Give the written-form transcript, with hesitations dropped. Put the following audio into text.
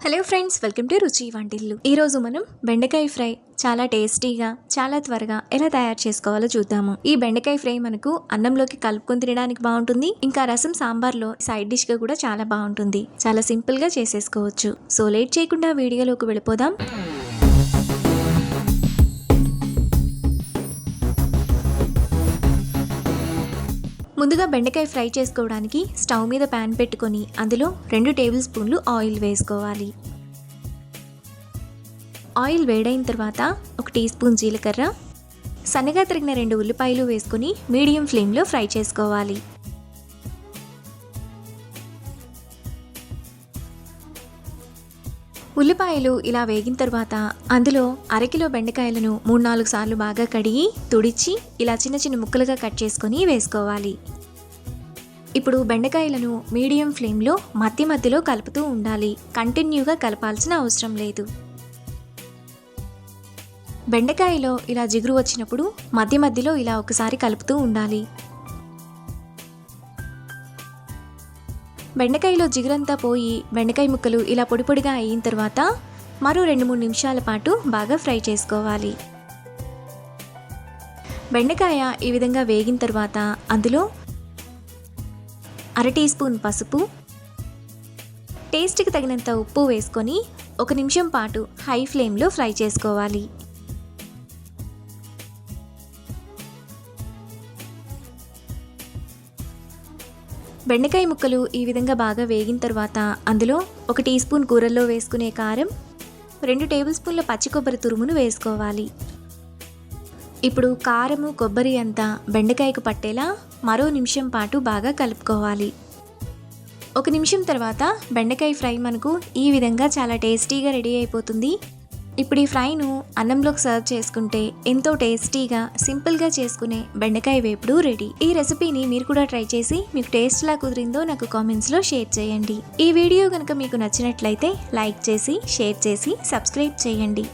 Hello friends, welcome to రుచి వంటిల్లు. ఈరోజు మనం బెండకాయ ఫ్రై చాలా టేస్టీగా చాలా త్వరగా ఎలా తయారు చేసుకోవాలో చూద్దాము. ఈ బెండకాయ ఫ్రై మనకు అన్నంలోకి కలుపుకొని తినడానికి బాగుంటుంది. ఇంకా రసం సాంబార్లో సైడ్ డిష్ గా కూడా చాలా బాగుంటుంది. చాలా సింపుల్ గా చేసేసుకోవచ్చు. సో లేట్ చేయకుండా వీడియోలోకి వెళ్ళిపోదాం. ముందుగా బెండకాయ ఫ్రై చేసుకోవడానికి స్టవ్ మీద ప్యాన్ పెట్టుకొని అందులో 2 టేబుల్ స్పూన్లు ఆయిల్ వేసుకోవాలి. ఆయిల్ వేడైన తర్వాత 1 టీ స్పూన్ జీలకర్ర, సన్నగా తరిగిన 2 ఉల్లిపాయలు వేసుకొని మీడియం ఫ్లేమ్లో ఫ్రై చేసుకోవాలి. ఉల్లిపాయలు ఇలా వేగిన తర్వాత అందులో అరకిలో బెండకాయలను 3-4 సార్లు బాగా కడిగి తుడిచి ఇలా చిన్న చిన్న ముక్కలుగా కట్ చేసుకొని వేసుకోవాలి. ఇప్పుడు బెండకాయలను మీడియం ఫ్లేమ్లో మధ్యలో కలుపుతూ ఉండాలి. కంటిన్యూగా కలపాల్సిన అవసరం లేదు. బెండకాయలో ఇలా జిగురు వచ్చినప్పుడు మధ్యలో ఇలా ఒకసారి కలుపుతూ ఉండాలి. బెండకాయలో జిగురంతా పోయి బెండకాయ ముక్కలు ఇలా పొడి పొడిగా అయిన తర్వాత మరో 2-3 నిమిషాల పాటు బాగా ఫ్రై చేసుకోవాలి. బెండకాయ ఈ విధంగా వేగిన తర్వాత అందులో 1/2 టీ స్పూన్ పసుపు, టేస్ట్కి తగినంత ఉప్పు వేసుకొని 1 నిమిషం పాటు హై ఫ్లేమ్లో ఫ్రై చేసుకోవాలి. బెండకాయ ముక్కలు ఈ విధంగా బాగా వేగిన తర్వాత అందులో 1 టీ స్పూన్ కూరల్లో వేసుకునే కారం, 2 టేబుల్ స్పూన్ల పచ్చి కొబ్బరి తురుమును వేసుకోవాలి. ఇప్పుడు కారము కొబ్బరి అంతా బెండకాయకు పట్టేలా మరో నిమిషం పాటు బాగా కలుపుకోవాలి. 1 నిమిషం తర్వాత బెండకాయ ఫ్రై మనకు ఈ విధంగా చాలా టేస్టీగా రెడీ అయిపోతుంది. ఇప్పుడు ఈ ఫ్రైను అన్నంలోకి సర్వ్ చేసుకుంటే ఎంతో టేస్టీగా సింపుల్గా చేసుకునే బెండకాయ వేపుడు రెడీ. ఈ రెసిపీని మీరు కూడా ట్రై చేసి మీకు టేస్ట్ ఎలా కుదిరిందో నాకు కామెంట్స్లో షేర్ చేయండి. ఈ వీడియో కనుక మీకు నచ్చినట్లయితే లైక్ చేసి షేర్ చేసి సబ్స్క్రైబ్ చేయండి.